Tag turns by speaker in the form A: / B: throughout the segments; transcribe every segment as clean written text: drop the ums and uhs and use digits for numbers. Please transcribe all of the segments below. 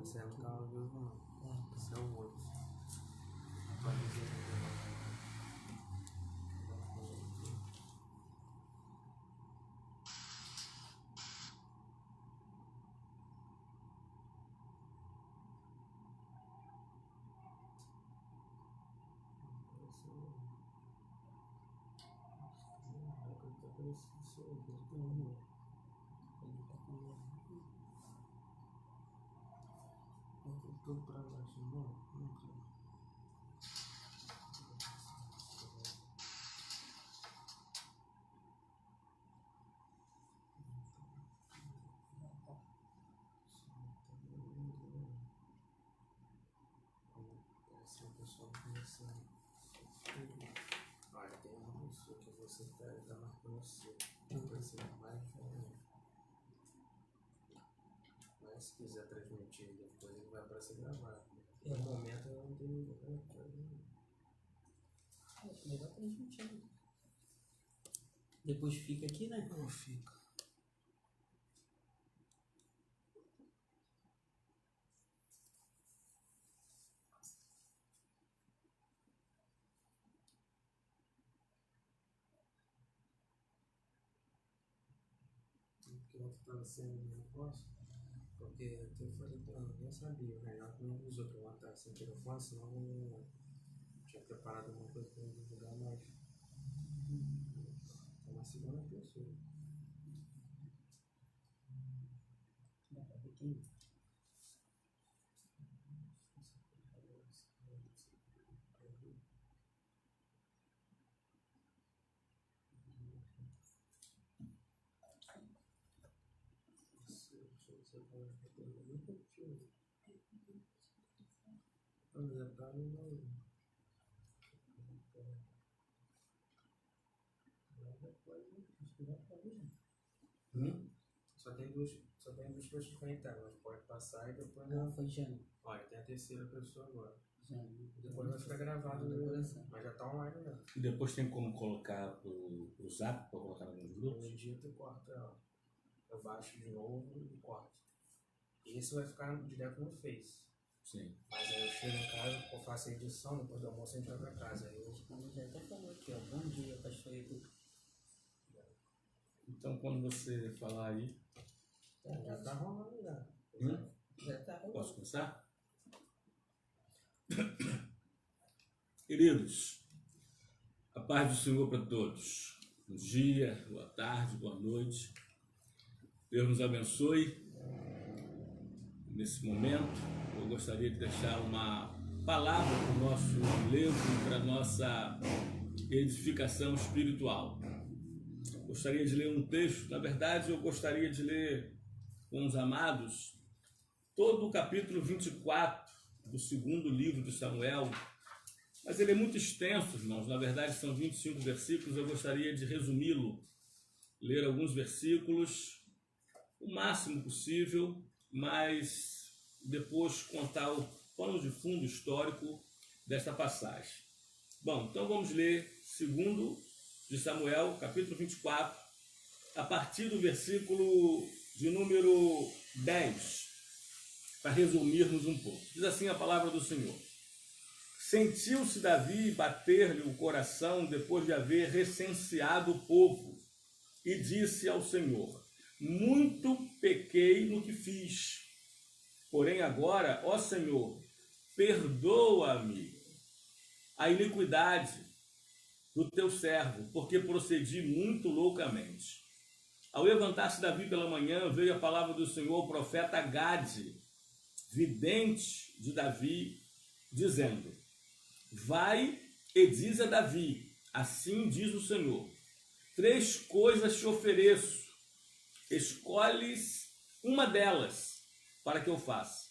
A: Esse é o carro mesmo, não. Esse é o outro. Pode dizer que tudo pra baixo, não? Parece uma pessoa começando. Olha, tem uma pessoa que você tá marcando você. Vai ser mais diferente. Mas se quiser transmitir depois, ele vai aparecer gravado. No momento eu não tenho nenhuma coisa.
B: É melhor transmitir. Depois fica aqui, né?
A: Não fica. Porque ontem estava sendo um negócio. Porque eu falei pra ela, nem sabia, o Renato não usou pra eu matar sem telefone, senão eu não tinha preparado uma coisa pra eu divulgar mais. É uma segunda pessoa.
B: Dá pra ver quem?
A: Só tem duas pessoas conectadas, mas pode passar e depois.
B: Não, foi Jânio.
A: Olha, tem a terceira pessoa agora.
B: Jânio.
A: Depois vai ficar gravado no coração. Mas já tá online já.
C: E depois tem como colocar pro zap para colocar nos grupos?
A: No edito e corta ela. Eu baixo de novo e corto. Esse vai ficar direto no Face.
C: Sim.
A: Mas aí eu chego em casa, eu faço a edição, depois do almoço a gente vai pra casa. Aí eu...
B: Já até falou aqui, ó. Bom dia, pastor Edu.
C: Então quando você falar aí.
A: Já tá rolando já.
B: Já tá rolando.
C: Posso começar? Queridos, a paz do Senhor para todos. Bom dia, boa tarde, boa noite. Deus nos abençoe. Nesse momento, eu gostaria de deixar uma palavra para o nosso livro, para a nossa edificação espiritual. Gostaria de ler um texto, na verdade, eu gostaria de ler com os amados todo o capítulo 24 do segundo livro de Samuel, mas ele é muito extenso, irmãos, na verdade são 25 versículos, eu gostaria de resumi-lo, ler alguns versículos, o máximo possível, mas depois contar o pano de fundo histórico desta passagem. Bom, então vamos ler segundo de Samuel, capítulo 24, a partir do versículo de número 10, para resumirmos um pouco. Diz assim a palavra do Senhor. Sentiu-se Davi bater-lhe o coração depois de haver recenseado o povo e disse ao Senhor, muito pequei no que fiz, porém agora, ó Senhor, perdoa-me a iniquidade do teu servo, porque procedi muito loucamente. Ao levantar-se Davi pela manhã, veio a palavra do Senhor ao profeta Gade, vidente de Davi, dizendo, vai e diz a Davi, assim diz o Senhor, 3 coisas te ofereço, escolhes uma delas para que eu faça.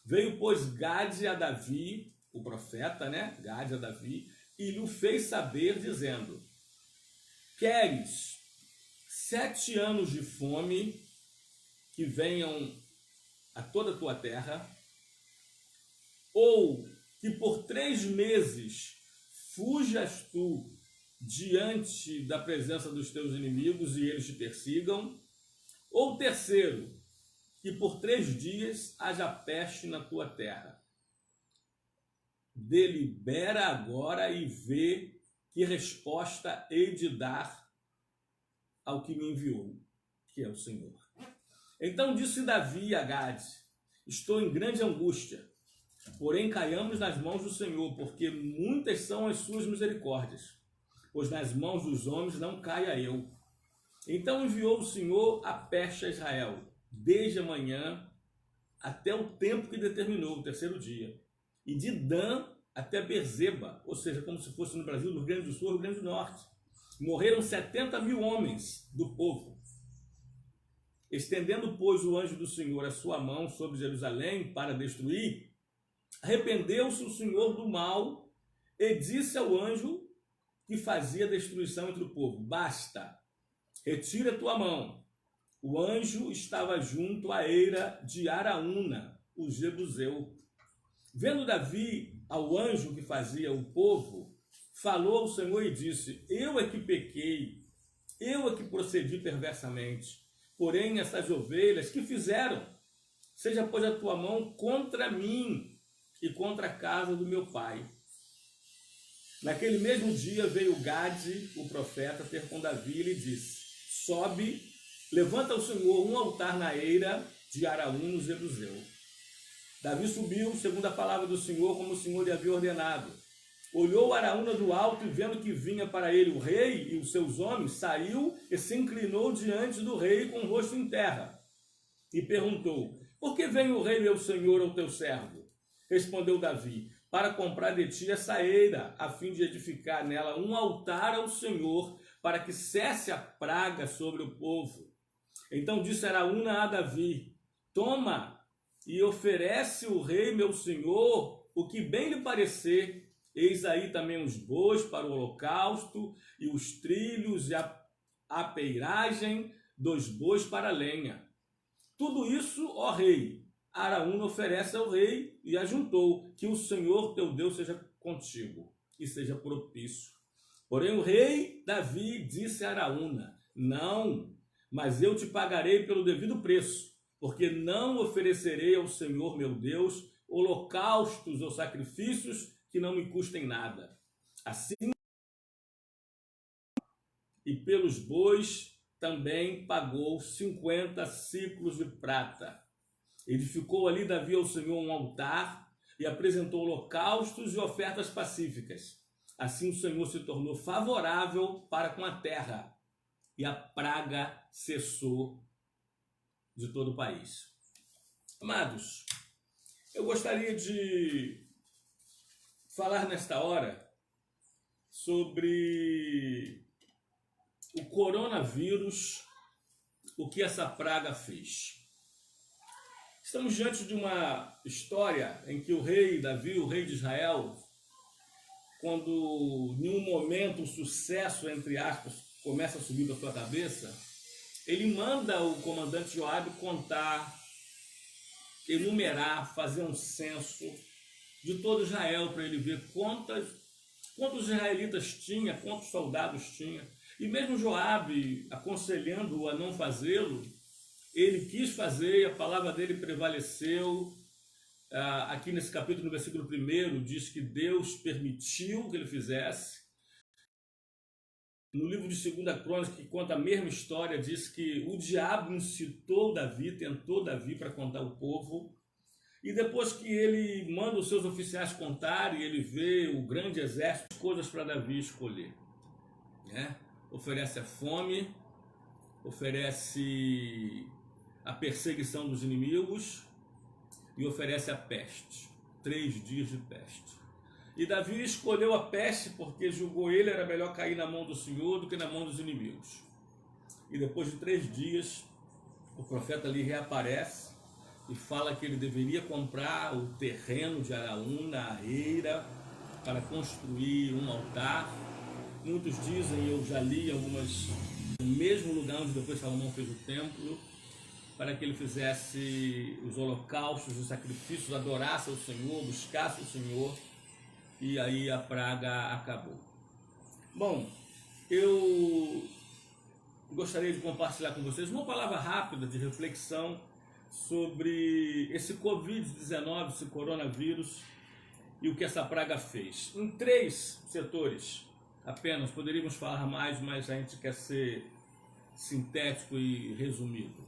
C: Veio, pois, Gade a Davi, o profeta, né? Gade a Davi, e lhe fez saber, dizendo, queres 7 anos de fome que venham a toda a tua terra, ou que por 3 meses fujas tu diante da presença dos teus inimigos e eles te persigam, ou terceiro, que por 3 dias haja peste na tua terra. Delibera agora e vê que resposta hei de dar ao que me enviou, que é o Senhor. Então disse Davi a Gade: estou em grande angústia, porém caiamos nas mãos do Senhor, porque muitas são as suas misericórdias, pois nas mãos dos homens não caia eu. Então enviou o Senhor a peste a Israel, desde a manhã até o tempo que determinou, o 3º dia, e de Dan até Berzeba, ou seja, como se fosse no Brasil, no Rio Grande do Sul, Rio Grande do Norte. Morreram 70.000 homens do povo. Estendendo, pois, o anjo do Senhor a sua mão sobre Jerusalém para destruir, arrependeu-se o Senhor do mal e disse ao anjo que fazia destruição entre o povo: basta, retira tua mão. O anjo estava junto à eira de Araúna, o jebuseu. Vendo Davi ao anjo que fazia o povo, falou ao Senhor e disse: eu é que pequei, eu é que procedi perversamente. Porém, essas ovelhas que fizeram, seja pois a tua mão contra mim e contra a casa do meu pai. Naquele mesmo dia veio Gade, o profeta, ter com Davi e lhe disse: sobe, levanta ao Senhor um altar na eira de Araúna, o jebuseu. Davi subiu, segundo a palavra do Senhor, como o Senhor lhe havia ordenado. Olhou Araúna do alto e, vendo que vinha para ele o rei e os seus homens, saiu e se inclinou diante do rei com o rosto em terra. E perguntou: por que vem o rei meu senhor ao teu servo? Respondeu Davi: para comprar de ti essa eira, a fim de edificar nela um altar ao Senhor, para que cesse a praga sobre o povo. Então disse Araúna a Davi: toma e oferece o rei meu senhor o que bem lhe parecer. Eis aí também os bois para o holocausto, e os trilhos e a peiragem dos bois para a lenha. Tudo isso, ó rei, Araúna oferece ao rei e ajuntou: que o Senhor teu Deus seja contigo e seja propício. Porém o rei Davi disse a Araúna: não, mas eu te pagarei pelo devido preço, porque não oferecerei ao Senhor meu Deus holocaustos ou sacrifícios que não me custem nada. Assim, e pelos bois também pagou 50 siclos de prata. Edificou ali Davi ao Senhor um altar e apresentou holocaustos e ofertas pacíficas. Assim o Senhor se tornou favorável para com a terra, e a praga cessou de todo o país. Amados, eu gostaria de falar nesta hora sobre o coronavírus, o que essa praga fez. Estamos diante de uma história em que o rei Davi, o rei de Israel, quando em um momento o sucesso, entre aspas, começa a subir da sua cabeça, ele manda o comandante Joabe contar, enumerar, fazer um censo de todo Israel, para ele ver quantos israelitas tinha, quantos soldados tinha. E mesmo Joabe, aconselhando-o a não fazê-lo, ele quis fazer e a palavra dele prevaleceu. Aqui nesse capítulo, no versículo 1, diz que Deus permitiu que ele fizesse. No livro de 2 Crônicas, que conta a mesma história, diz que o diabo incitou Davi, tentou Davi para contar o povo. E depois que ele manda os seus oficiais contarem, ele vê o grande exército, coisas para Davi escolher, né? Oferece a fome, oferece a perseguição dos inimigos e oferece a peste, 3 dias de peste. E Davi escolheu a peste porque julgou ele era melhor cair na mão do Senhor do que na mão dos inimigos. E depois de 3 dias, o profeta ali reaparece e fala que ele deveria comprar o terreno de Araúna, a eira, para construir um altar. Muitos dizem, eu já li algumas, no mesmo lugar onde depois Salomão fez o templo, para que ele fizesse os holocaustos, os sacrifícios, adorasse ao Senhor, buscasse o Senhor, e aí a praga acabou. Bom, eu gostaria de compartilhar com vocês uma palavra rápida de reflexão sobre esse Covid-19, esse coronavírus e o que essa praga fez. Em 3 setores apenas, poderíamos falar mais, mas a gente quer ser sintético e resumido.